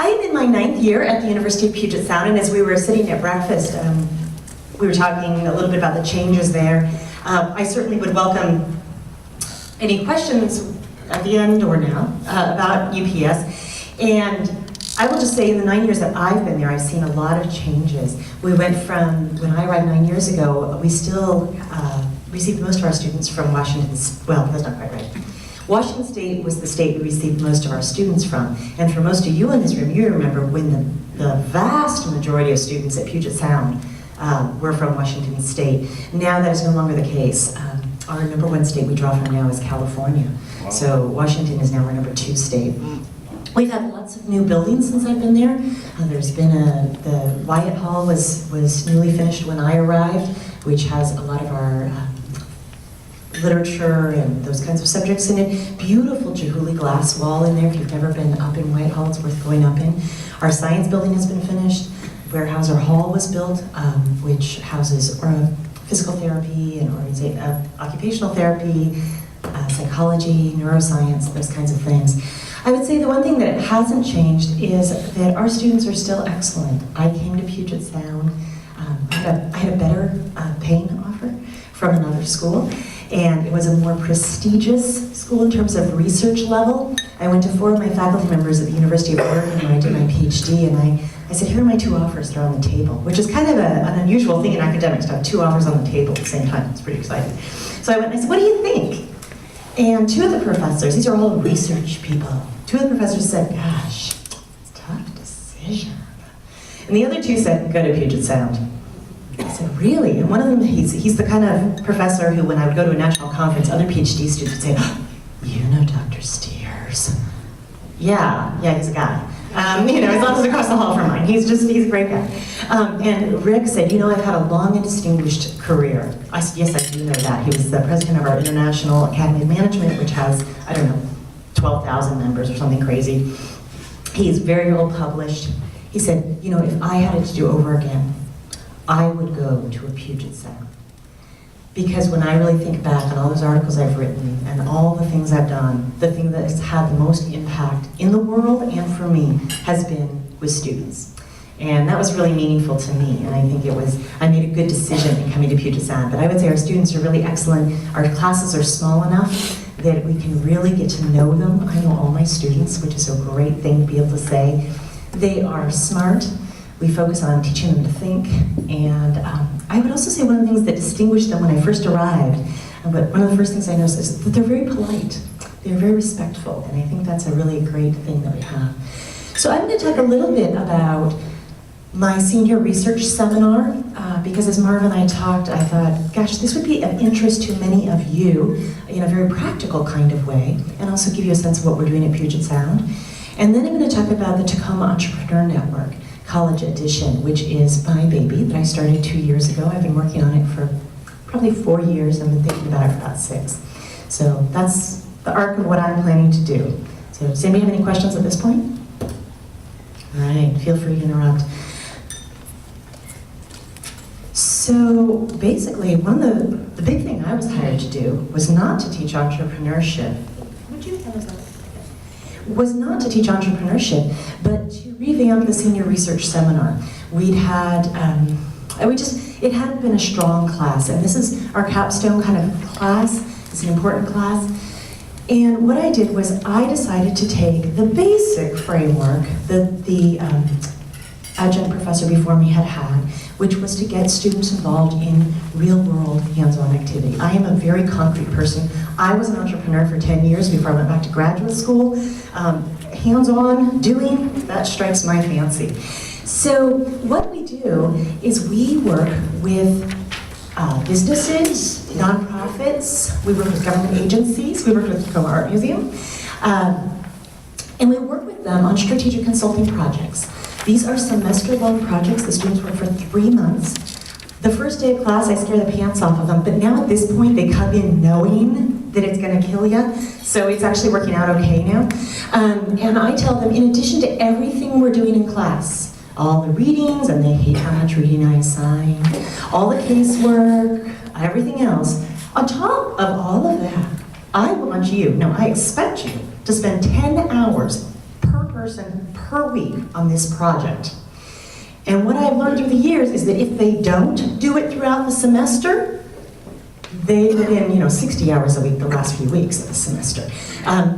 I'm in my 9th year at the University of Puget Sound, and as we were sitting at breakfast, we were talking a little bit about the changes there. I certainly would welcome any questions at the end or now about UPS. And I will just say in the 9 years that I've been there, I've seen a lot of changes. We went from, when I arrived 9 years ago, we still received most of our students from Washington, well, that's not quite right. Washington State was the state we received most of our students from. And for most of you in this room, you remember when the vast majority of students at Puget Sound were from Washington State. Now that is no longer the case. Our #1 state we draw from now is California. Wow. So Washington is now our #2 state. We've had lots of new buildings since I've been there. There's been the Wyatt Hall was newly finished when I arrived, which has a lot of our literature and those kinds of subjects in it. Beautiful Chihuly glass wall in there. If you've never been up in Wyatt Hall, it's worth going up in. Our science building has been finished. Weyerhaeuser Hall was built, which houses physical therapy and occupational therapy, psychology, neuroscience, those kinds of things. I would say the one thing that hasn't changed is that our students are still excellent. I came to Puget Sound. I had a better paying offer from another school, and it was a more prestigious school in terms of research level. I went to 4 of my faculty members at the University of Oregon when I did my PhD, and I said, here are my 2 offers, they're on the table, which is kind of an unusual thing in academics to have 2 offers on the table at the same time. It's pretty exciting. So I went and I said, what do you think? And 2 of the professors, these are all research people, 2 of the professors said, gosh, it's a tough decision. And the other 2 said, go to Puget Sound. I said, really? And one of them, he's the kind of professor who, when I would go to a national conference, other PhD students would say, oh, you know Dr. Steers? Yeah, he's a guy. He's office across the hall from mine. He's a great guy. And Rick said, I've had a long and distinguished career. I said, yes, I do know that. He was the president of our International Academy of Management, which has, 12,000 members or something crazy. He's very well published. He said, if I had it to do over again, I would go to a Puget Sound. Because when I really think back on all those articles I've written and all the things I've done, the thing that has had the most impact in the world and for me has been with students. And that was really meaningful to me, and I think I made a good decision in coming to Puget Sound. But I would say our students are really excellent. Our classes are small enough that we can really get to know them. I know all my students, which is a great thing to be able to say. They are smart. We focus on teaching them to think, and I would also say one of the things that distinguished them when I first arrived, but one of the first things I noticed is that they're very polite. They're very respectful, and I think that's a really great thing that we have. So I'm going to talk a little bit about my senior research seminar, because as Marv and I talked, I thought, gosh, this would be of interest to many of you in a very practical kind of way, and also give you a sense of what we're doing at Puget Sound. And then I'm going to talk about the Tacoma Entrepreneur Network, College Edition, which is my baby that I started 2 years ago. I've been working on it for probably 4 years. I've been thinking about it for about 6. So that's the arc of what I'm planning to do. So does anybody have any questions at this point? All right, feel free to interrupt. So basically, the big thing I was hired to do was not to teach entrepreneurship. Was not to teach entrepreneurship, but to revamp the senior research seminar. We'd had, it hadn't been a strong class, and this is our capstone kind of class. It's an important class. And what I did was I decided to take the basic framework that the adjunct professor before me had, which was to get students involved in real-world hands-on activity. I am a very concrete person. I was an entrepreneur for 10 years before I went back to graduate school. Hands-on doing, that strikes my fancy. So what we do is we work with businesses, nonprofits, we work with government agencies, we work with the Tacoma Art Museum, and we work with them on strategic consulting projects. These are semester-long projects. The students work for 3 months. The first day of class, I scare the pants off of them, but now at this point, they come in knowing that it's going to kill you, so it's actually working out okay now. And I tell them, in addition to everything we're doing in class, all the readings, and they hate how much reading I assign, all the casework, everything else, on top of all of that, I want you, no, I expect you to spend 10 hours per person per week on this project. And what I've learned through the years is that if they don't do it throughout the semester, they put in 60 hours a week the last few weeks of the semester.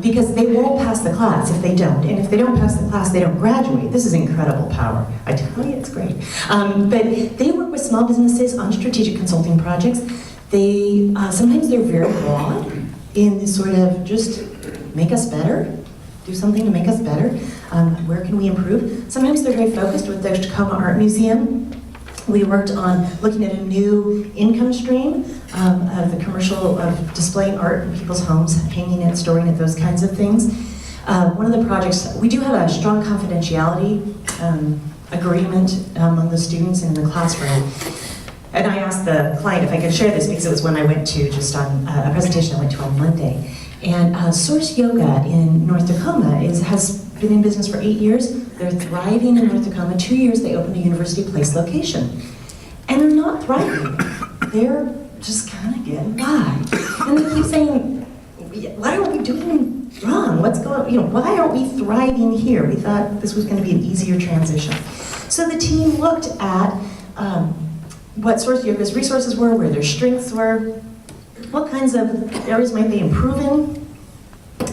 Because they won't pass the class if they don't. And if they don't pass the class, they don't graduate. This is incredible power. I tell you, it's great. But they work with small businesses on strategic consulting projects. They sometimes they're very broad in this sort of just make us better, do something to make us better. Where can we improve? Sometimes they're very focused with the Tacoma Art Museum. We worked on looking at a new income stream of the commercial of displaying art in people's homes, hanging it, storing it, those kinds of things. One of the projects, we do have a strong confidentiality agreement among the students in the classroom. And I asked the client if I could share this because it was one I went to just on a presentation I went to on Monday. And Source Yoga in North Tacoma has been in business for 8 years. They're thriving in North Tacoma. 2 years they opened a University Place location. And they're not thriving. They're just kind of getting by. And they keep saying, what are we doing wrong? What's going, why aren't we thriving here? We thought this was going to be an easier transition. So the team looked at what Source Yoga's resources were, where their strengths were, what kinds of areas might they improve in.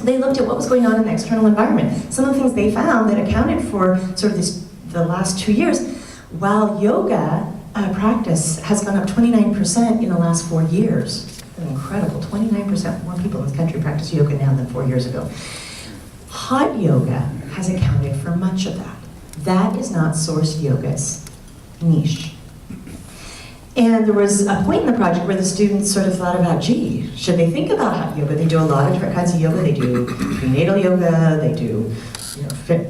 They looked at what was going on in the external environment. Some of the things they found that accounted for sort of the last 2 years, while yoga practice has gone up 29% in the last 4 years. Incredible, 29% more people in this country practice yoga now than 4 years ago. Hot yoga has accounted for much of that. That is not Source Yoga's niche. And there was a point in the project where the students sort of thought about, gee, should they think about hot yoga? They do a lot of different kinds of yoga. They do prenatal yoga, they do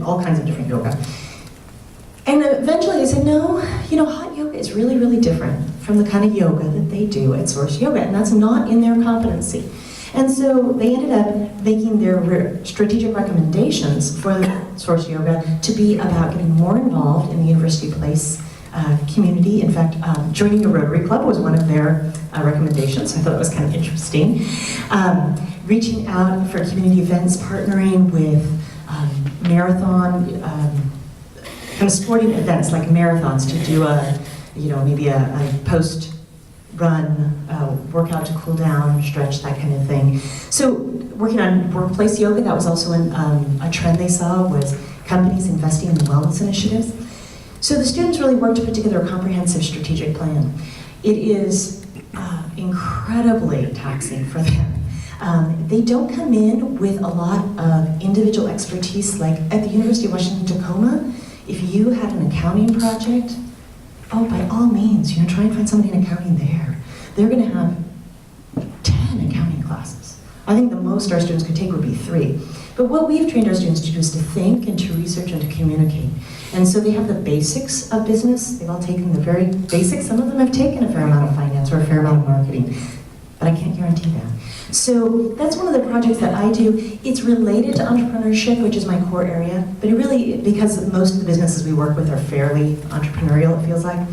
all kinds of different yoga. And eventually they said, no, hot yoga is really, really different from the kind of yoga that they do at Source Yoga, and that's not in their competency. And so they ended up making their strategic recommendations for Source Yoga to be about getting more involved in the University Place community. In fact, joining a Rotary Club was one of their recommendations. I thought it was kind of interesting. Reaching out for community events, partnering with marathon, kind of sporting events like marathons to do maybe a post-run workout to cool down, stretch, that kind of thing. So working on workplace yoga, that was also a trend they saw, was companies investing in wellness initiatives. So the students really worked to put together a comprehensive strategic plan. It is incredibly taxing for them. They don't come in with a lot of individual expertise. Like at the University of Washington, Tacoma, if you had an accounting project, by all means, try and find somebody in accounting there. They're going to have 10 accounting classes. I think the most our students could take would be 3. But what we've trained our students to do is to think and to research and to communicate. And so they have the basics of business. They've all taken the very basics. Some of them have taken a fair amount of finance or a fair amount of marketing, but I can't guarantee that. So that's one of the projects that I do. It's related to entrepreneurship, which is my core area, but it really, because most of the businesses we work with are fairly entrepreneurial, it feels like.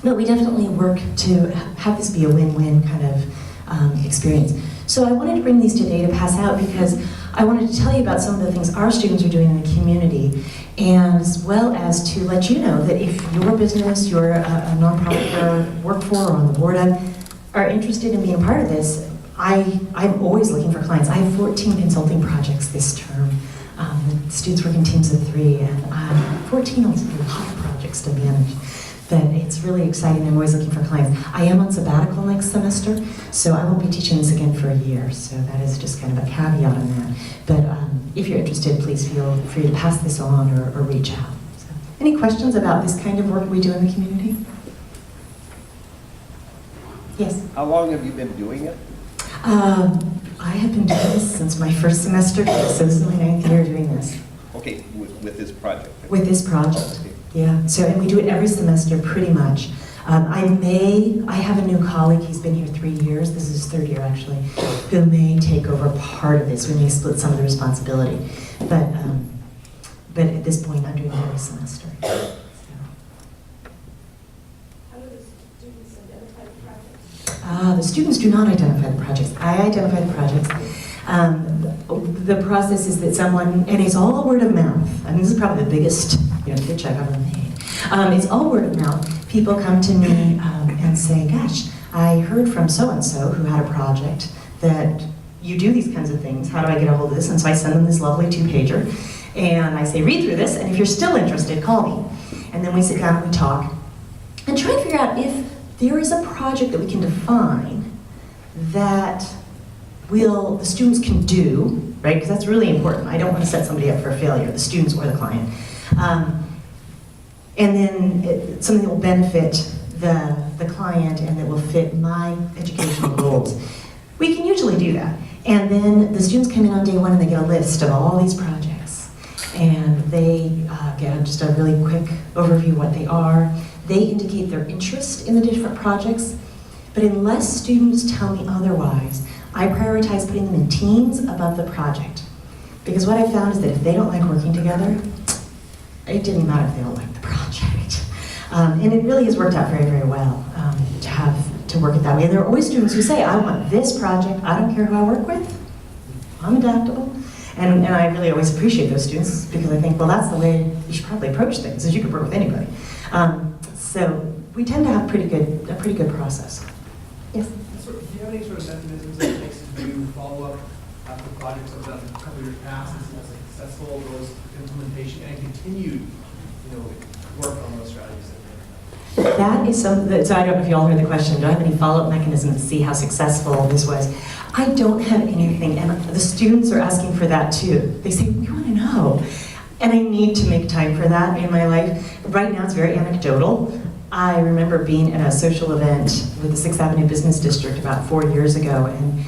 But we definitely work to have this be a win-win kind of experience. So I wanted to bring these today to pass out because I wanted to tell you about some of the things our students are doing in the community, and as well as to let you know that if your business, you're a nonprofit you work for or on the board of, are interested in being part of this, I'm always looking for clients. I have 14 consulting projects this term. The students work in teams of 3, and 14 is a lot of projects to manage. But it's really exciting. I'm always looking for clients. I am on sabbatical next semester, so I won't be teaching this again for a year. So that is just kind of a caveat on that. But if you're interested, please feel free to pass this on or reach out. So, any questions about this kind of work we do in the community? Yes? How long have you been doing it? I have been doing this since my first semester, so this is my 9th year doing this. Okay, with this project? With this project. Okay. Yeah, so, and we do it every semester pretty much. I have a new colleague, he's been here 3 years, this is his 3rd year actually, who may take over part of this. We may split some of the responsibility. But at this point, I'm doing it every semester. So. How do the students identify the projects? The students do not identify the projects. I identify the projects. The process is that someone, and it's all word of mouth. I mean, this is probably the biggest pitch I've ever made. It's all word of mouth. People come to me and say, gosh, I heard from so-and-so who had a project that you do these kinds of things. How do I get a hold of this? And so I send them this lovely 2-pager. And I say, read through this, and if you're still interested, call me. And then we sit down and we talk and try to figure out if there is a project that we can define that the students can do, right? Because that's really important. I don't want to set somebody up for a failure, the students or the client. And then something that will benefit the client and that will fit my educational goals. We can usually do that. And then the students come in on day one and they get a list of all these projects. And they get just a really quick overview of what they are. They indicate their interest in the different projects. But unless students tell me otherwise, I prioritize putting them in teams above the project. Because what I found is that if they don't like working together, it didn't matter if they don't like the project. And it really has worked out very, very well to work it that way. And there are always students who say, I want this project, I don't care who I work with, I'm adaptable. And I really always appreciate those students because I think, well, that's the way you should probably approach things, is you could work with anybody. So we tend to have a pretty good process. Yes? Do you have any sort of mechanisms that it takes to follow up after projects that have done a couple years past and see how successful those implementation and continued, work on those strategies? That is something, so I don't know if you all heard the question, do I have any follow-up mechanisms to see how successful this was? I don't have anything, and the students are asking for that too. They say, we want to know. And I need to make time for that in my life. Right now it's very anecdotal. I remember being at a social event with the 6th Avenue Business District about 4 years ago, and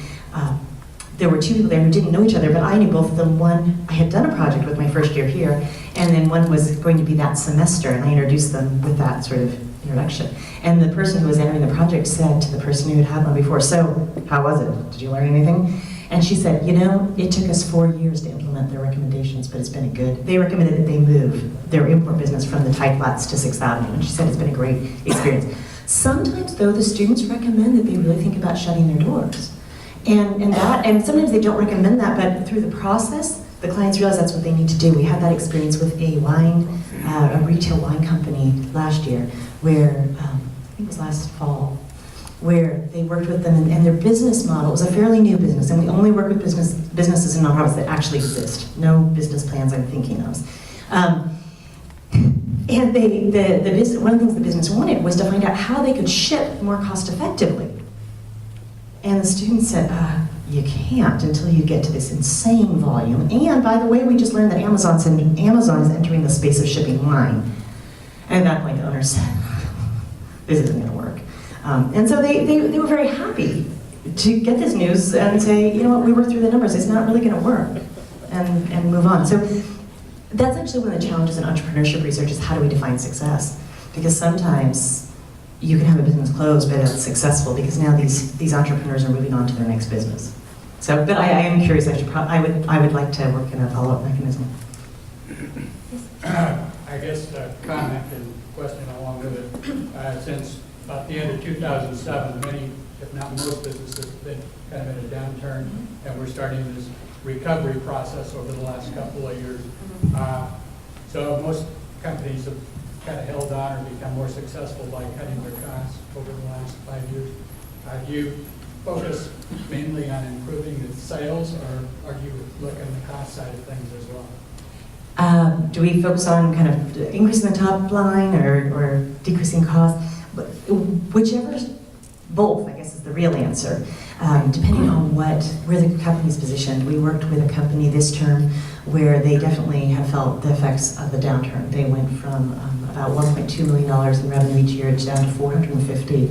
there were 2 people there who didn't know each other, but I knew both of them. One, I had done a project with my first year here, and then one was going to be that semester, and I introduced them with that sort of introduction. And the person who was entering the project said to the person who had one before, so, how was it? Did you learn anything? And she said, it took us 4 years to implement their recommendations, but it's been good. They recommended that they move their import business from the Type Flats to 6th Avenue, and she said it's been a great experience. Sometimes, though, the students recommend that they really think about shutting their doors. And sometimes they don't recommend that, but through the process, the clients realize that's what they need to do. We had that experience with a retail wine company last year, where, I think it was last fall, where they worked with them, and their business model was a fairly new business, and we only work with businesses and nonprofits that actually exist. No business plans I'm thinking of. And one of the things the business wanted was to find out how they could ship more cost effectively. And the students said, you can't until you get to this insane volume. And by the way, we just learned that Amazon is entering the space of shipping wine. And at that point, the owner said, this isn't going to work. And so they were very happy to get this news and say, you know what, we worked through the numbers, it's not really going to work, and move on. So that's actually one of the challenges in entrepreneurship research is how do we define success? Because sometimes you can have a business close, but it's successful because now these entrepreneurs are moving on to their next business. So, but I am curious. I would like to work in a follow-up mechanism. I guess a comment and question along with it. Since about the end of 2007, many, if not most businesses have been kind of in a downturn, and we're starting this recovery process over the last couple of years. So most companies have kind of held on or become more successful by cutting their costs over the last 5 years. Do you focus mainly on improving the sales, or are you looking at the cost side of things as well? Do we focus on kind of increasing the top line or decreasing costs? Whichever, both, I guess, is the real answer. Depending on where the company's positioned. We worked with a company this term where they definitely have felt the effects of the downturn. They went from about $1.2 million in revenue each year down to $450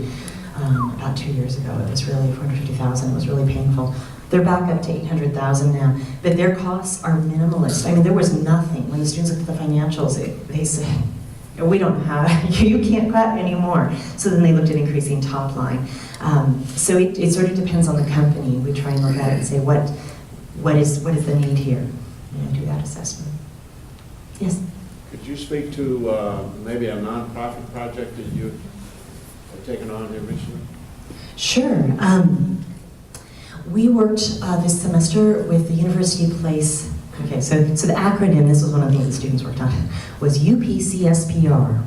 about 2 years ago. It was really $450,000. It was really painful. They're back up to $800,000 now, but their costs are minimalist. I mean, there was nothing. When the students looked at the financials, they said, we don't have, you can't cut anymore. So then they looked at increasing top line. So it sort of depends on the company. We try and look at it and say, what is the need here? And do that assessment. Yes? Could you speak to maybe a nonprofit project that you have taken on here recently? Sure. We worked this semester with the University Place. Okay, so the acronym, this was one of the things the students worked on, was UPCSPR.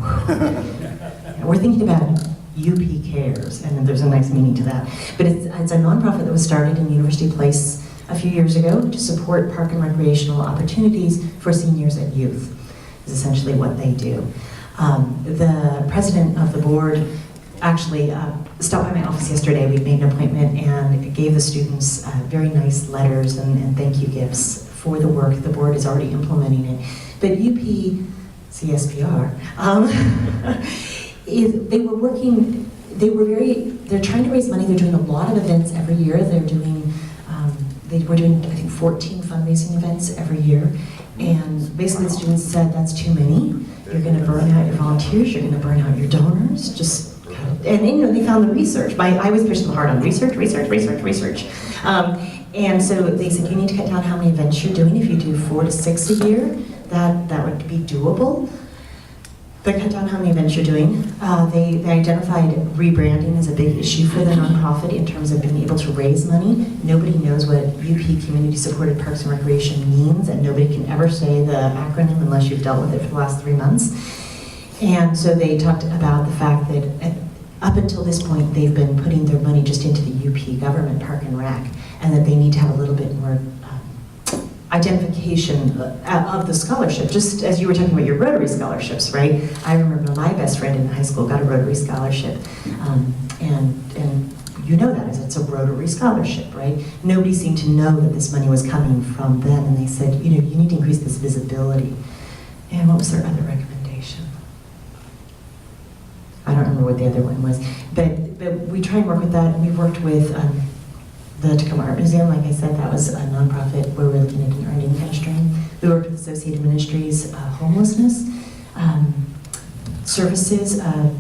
We're thinking about UP Cares, and then there's a nice meaning to that. But it's a nonprofit that was started in University Place a few years ago to support park and recreational opportunities for seniors and youth, is essentially what they do. The president of the board actually stopped by my office yesterday. We made an appointment and gave the students very nice letters and thank you gifts for the work. The board is already implementing it. But UP CSPR, they're trying to raise money. They're doing a lot of events every year. We're doing, I think, 14 fundraising events every year. And basically the students said, that's too many. You're gonna burn out your volunteers, you're gonna burn out your donors, just cut it. And they found the research. I always push them hard on research. And so they said, you need to cut down how many events you're doing. If you do 4 to 6 a year, that would be doable. But cut down how many events you're doing. They identified rebranding as a big issue for the nonprofit in terms of being able to raise money. Nobody knows what UP Community Supported Parks and Recreation means, and nobody can ever say the acronym unless you've dealt with it for the last 3 months. And so they talked about the fact that up until this point, they've been putting their money just into the UP government park and rec, and that they need to have a little bit more identification of the scholarship, just as you were talking about your Rotary scholarships, right? I remember my best friend in high school got a Rotary scholarship, and you know that as it's a Rotary scholarship, right? Nobody seemed to know that this money was coming from them, and they said, you need to increase this visibility. And what was their other recommendation? I don't remember what the other one was, but we try and work with that, and we've worked with the Tacoma Art Museum. Like I said, that was a nonprofit where we're looking at an earning income stream. We worked with Associated Ministries homelessness services a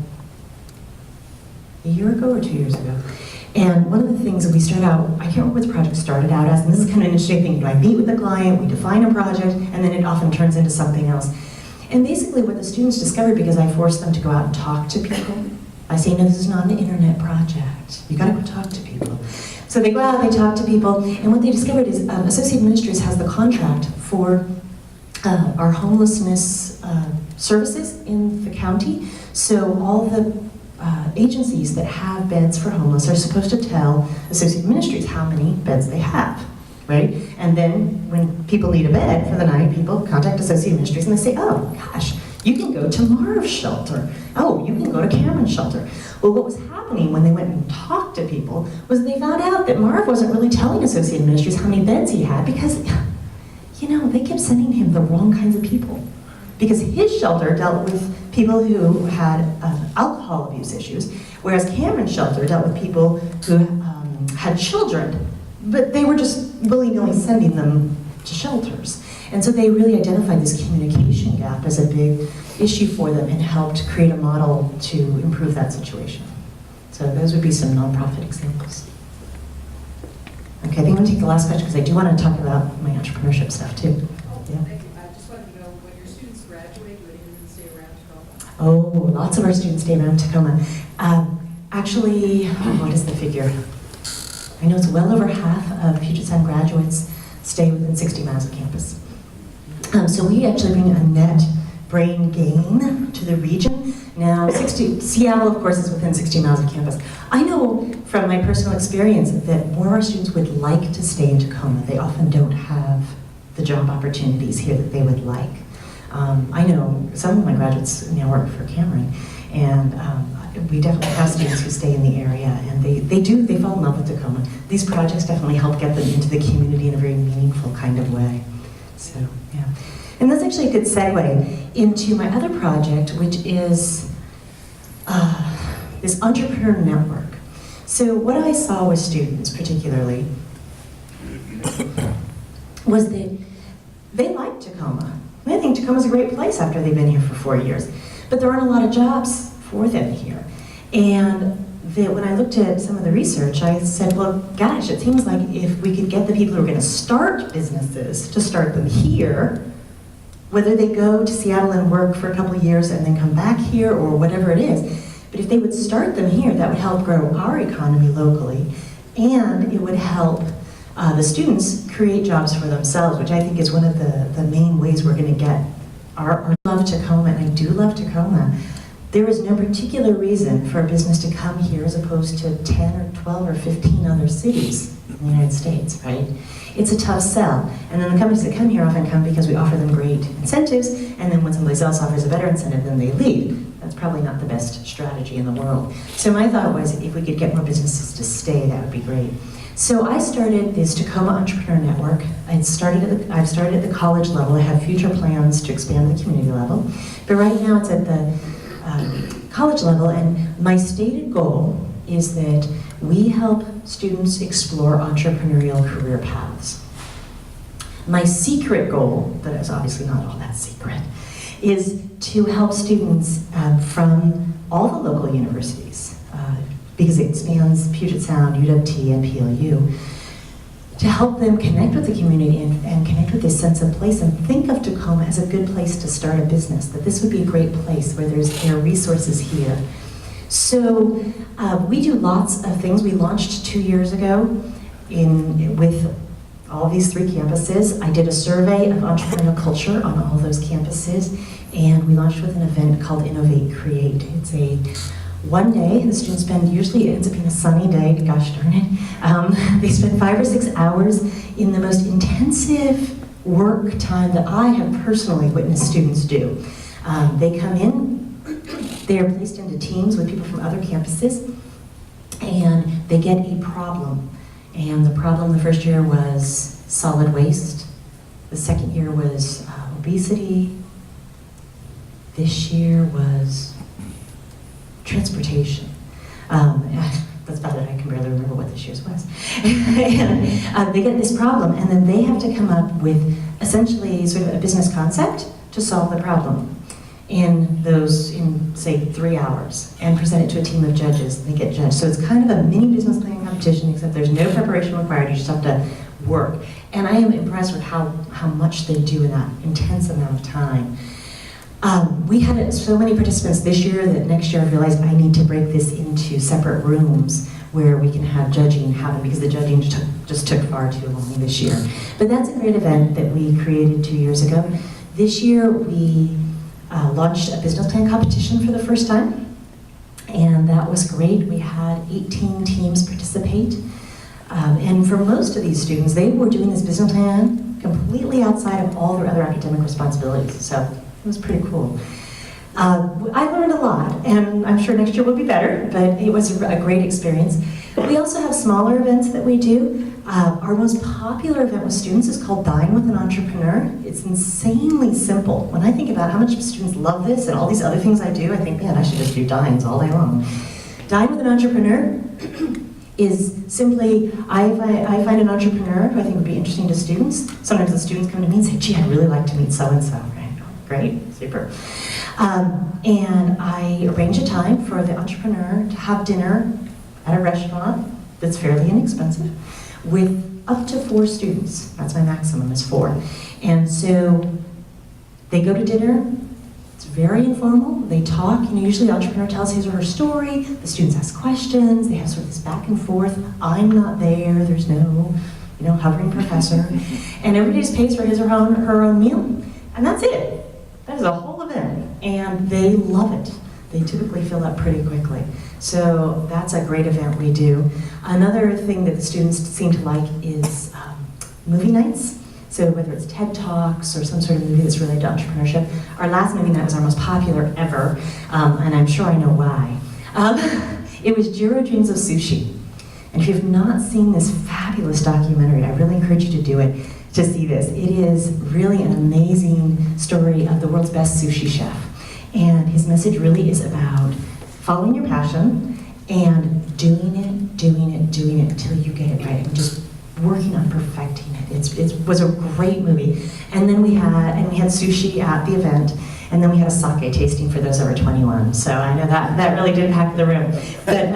year ago or 2 years ago. And one of the things that we started out, I can't remember what the project started out as, and this is kind of an interesting thing. I meet with the client, we define a project, and then it often turns into something else. And basically what the students discovered, because I forced them to go out and talk to people, I say, no, this is not an internet project. You gotta go talk to people. So they go out, they talk to people, and what they discovered is Associated Ministries has the contract for our homelessness services in the county. So all the agencies that have beds for homeless are supposed to tell Associated Ministries how many beds they have, right? And then when people need a bed for the night, people contact Associated Ministries and they say, oh gosh, you can go to Marv's shelter. Oh, you can go to Cameron's shelter. Well, what was happening when they went and talked to people was they found out that Marv wasn't really telling Associated Ministries how many beds he had because, they kept sending him the wrong kinds of people. Because his shelter dealt with people who had alcohol abuse issues, whereas Cameron's shelter dealt with people who had children, but they were just willy-nilly sending them to shelters. And so they really identified this communication gap as a big issue for them and helped create a model to improve that situation. So those would be some nonprofit examples. Okay, I think I'm going to take the last question because I do want to talk about my entrepreneurship stuff too. Oh, yeah. Thank you. I just wanted to know, when your students graduate, would anyone stay around Tacoma? Oh, lots of our students stay around Tacoma. Actually, what is the figure? I know it's well over half of Puget Sound graduates stay within 60 miles of campus. So we actually bring a net brain gain to the region. Now, Seattle, of course, is within 60 miles of campus. I know from my personal experience that more of our students would like to stay in Tacoma. They often don't have the job opportunities here that they would like. I know some of my graduates now work for Cameron, and we definitely have students who stay in the area, and they fall in love with Tacoma. These projects definitely help get them into the community in a very meaningful kind of way. So, yeah. And that's actually a good segue into my other project, which is this entrepreneur network. So what I saw with students particularly was that they like Tacoma. They think Tacoma's a great place after they've been here for 4 years. But there aren't a lot of jobs for them here. And when I looked at some of the research, I said, well, gosh, it seems like if we could get the people who are going to start businesses to start them here, whether they go to Seattle and work for a couple of years and then come back here or whatever it is, but if they would start them here, that would help grow our economy locally. And it would help the students create jobs for themselves, which I think is one of the main ways we're going to get our love Tacoma, and I do love Tacoma. There is no particular reason for a business to come here as opposed to 10 or 12 or 15 other cities in the United States, right? It's a tough sell. And then the companies that come here often come because we offer them great incentives, and then when somebody else offers a better incentive, then they leave. That's probably not the best strategy in the world. So my thought was, if we could get more businesses to stay, that would be great. So I started this Tacoma Entrepreneur Network. I've started at the college level. I have future plans to expand at the community level. But right now it's at the college level, and my stated goal is that we help students explore entrepreneurial career paths. My secret goal, that is obviously not all that secret, is to help students from all the local universities, because it spans Puget Sound, UW, and PLU, to help them connect with the community and connect with this sense of place and think of Tacoma as a good place to start a business, that this would be a great place where there are resources here. So we do lots of things. We launched 2 years ago with all these 3 campuses. I did a survey of entrepreneurial culture on all those campuses, and we launched with an event called Innovate Create. It's a one day, the students spend, usually it ends up being a sunny day, gosh darn it. They spend 5 or 6 hours in the most intensive work time that I have personally witnessed students do. They come in, they are placed into teams with people from other campuses, and they get a problem. And the problem the first year was solid waste. The second year was obesity. This year was transportation. That's about it, I can barely remember what this year's was. And they get this problem, and then they have to come up with essentially sort of a business concept to solve the problem in say 3 hours, and present it to a team of judges. They get judged. So it's kind of a mini business planning competition, except there's no preparation required, you just have to work. And I am impressed with how much they do in that intense amount of time. We had so many participants this year that next year I realized I need to break this into separate rooms where we can have judging happen, because the judging just took far too long this year. But that's a great event that we created 2 years ago. This year we launched a business plan competition for the first time, and that was great. We had 18 teams participate, and for most of these students, they were doing this business plan completely outside of all their other academic responsibilities. So it was pretty cool. I learned a lot, and I'm sure next year will be better, but it was a great experience. We also have smaller events that we do. Our most popular event with students is called Dine with an Entrepreneur. It's insanely simple. When I think about how much students love this and all these other things I do, I think, man, I should just do dines all day long. Dine with an Entrepreneur is simply, I find an entrepreneur who I think would be interesting to students. Sometimes the students come to me and say, gee, I'd really like to meet so-and-so. Right? Great, super. And I arrange a time for the entrepreneur to have dinner at a restaurant that's fairly inexpensive with up to 4 students. That's my maximum, is 4. And so they go to dinner. It's very informal. They talk. Usually the entrepreneur tells his or her story. The students ask questions. They have sort of this back and forth. I'm not there. There's no, hovering professor. And everybody just pays for his or her own meal. And that's it. That is a whole event. And they love it. They typically fill up pretty quickly. So that's a great event we do. Another thing that the students seem to like is movie nights. So whether it's TED Talks or some sort of movie that's related to entrepreneurship. Our last movie night was our most popular ever, and I'm sure I know why. It was Jiro Dreams of Sushi. And if you've not seen this fabulous documentary, I really encourage you to do it, to see this. It is really an amazing story of the world's best sushi chef. And his message really is about following your passion and doing it until you get it right, and just working on perfecting it. It was a great movie. And then we had sushi at the event, and then we had a sake tasting for those over 21. So I know that really did pack the room. But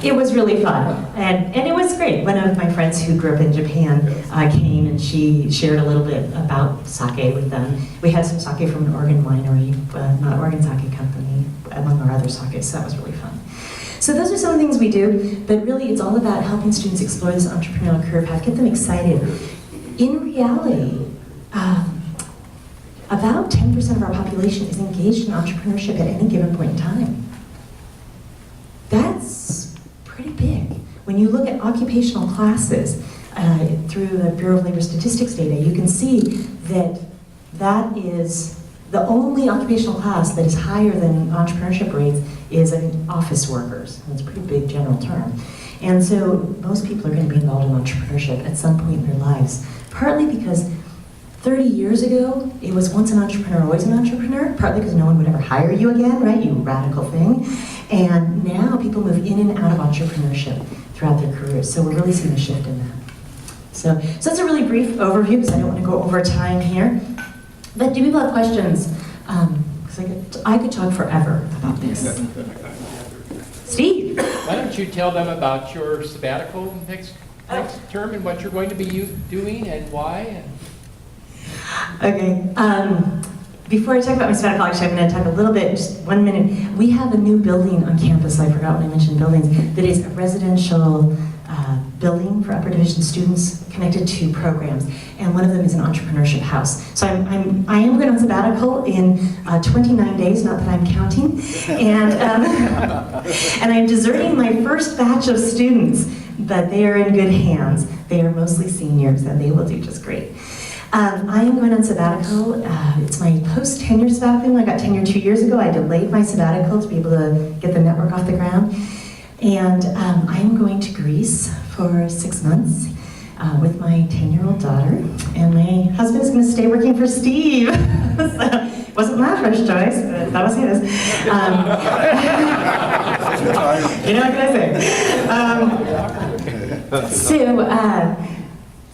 it was really fun, and it was great. One of my friends who grew up in Japan came, and she shared a little bit about sake with them. We had some sake from an Oregon winery, not Oregon Sake Company, among our other sakes, so that was really fun. So those are some of the things we do, but really it's all about helping students explore this entrepreneurial career path, get them excited. In reality, about 10% of our population is engaged in entrepreneurship at any given point in time. That's pretty big. When you look at occupational classes through the Bureau of Labor Statistics data, you can see that that is the only occupational class that is higher than entrepreneurship rates is office workers. That's a pretty big general term. And so most people are going to be involved in entrepreneurship at some point in their lives, partly because 30 years ago, it was once an entrepreneur, always an entrepreneur, partly because no one would ever hire you again, right? You radical thing. And now people move in and out of entrepreneurship throughout their careers. So we're really seeing a shift in that. So that's a really brief overview because I don't want to go over time here. But do people have questions? Because I could talk forever about this. Steve? Why don't you tell them about your sabbatical next term and what you're going to be doing and why? Okay. Before I talk about my sabbatical, actually, I'm going to talk a little bit, just 1 minute. We have a new building on campus, I forgot when I mentioned buildings, that is a residential building for upper division students connected to programs. And one of them is an entrepreneurship house. So I am going on sabbatical in 29 days, not that I'm counting. And, and I'm deserting my first batch of students, but they are in good hands. They are mostly seniors, and they will do just great. I am going on sabbatical. It's my post-tenure sabbatical. I got tenure 2 years ago. I delayed my sabbatical to be able to get the network off the ground. And I am going to Greece for 6 months with my 10-year-old daughter. And my husband is going to stay working for Steve. So it wasn't my first choice, but that was his. You know, what can I say?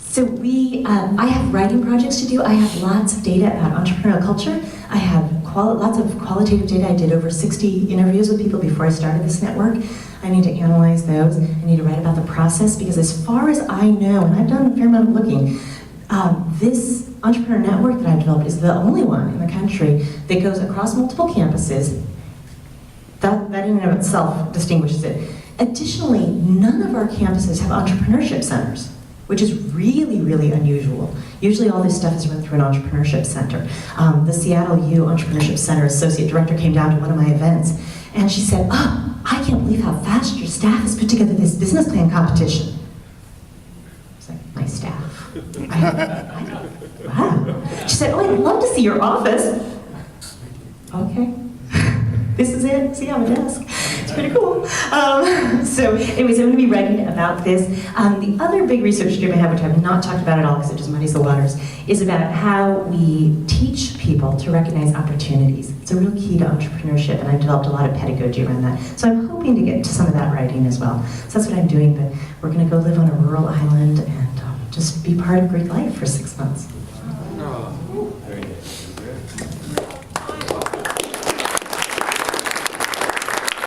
So I have writing projects to do. I have lots of data about entrepreneurial culture. I have lots of qualitative data. I did over 60 interviews with people before I started this network. I need to analyze those. I need to write about the process because as far as I know, and I've done a fair amount of looking, this entrepreneur network that I've developed is the only one in the country that goes across multiple campuses. That in and of itself distinguishes it. Additionally, none of our campuses have entrepreneurship centers, which is really, really unusual. Usually all this stuff is run through an entrepreneurship center. The Seattle U Entrepreneurship Center Associate Director came down to one of my events, and she said, "Oh, I can't believe how fast your staff has put together this business plan competition." I was like, "My staff?" Wow. She said, "Oh, I'd love to see your office." Okay. This is it. See, I have a desk. It's pretty cool. So anyways, I'm going to be writing about this. The other big research stream I have, which I have not talked about at all because it just muddies the waters, is about how we teach people to recognize opportunities. It's a real key to entrepreneurship, and I've developed a lot of pedagogy around that. So I'm hoping to get to some of that writing as well. So that's what I'm doing, but we're going to go live on a rural island and just be part of Greek life for 6 months. Oh, very good.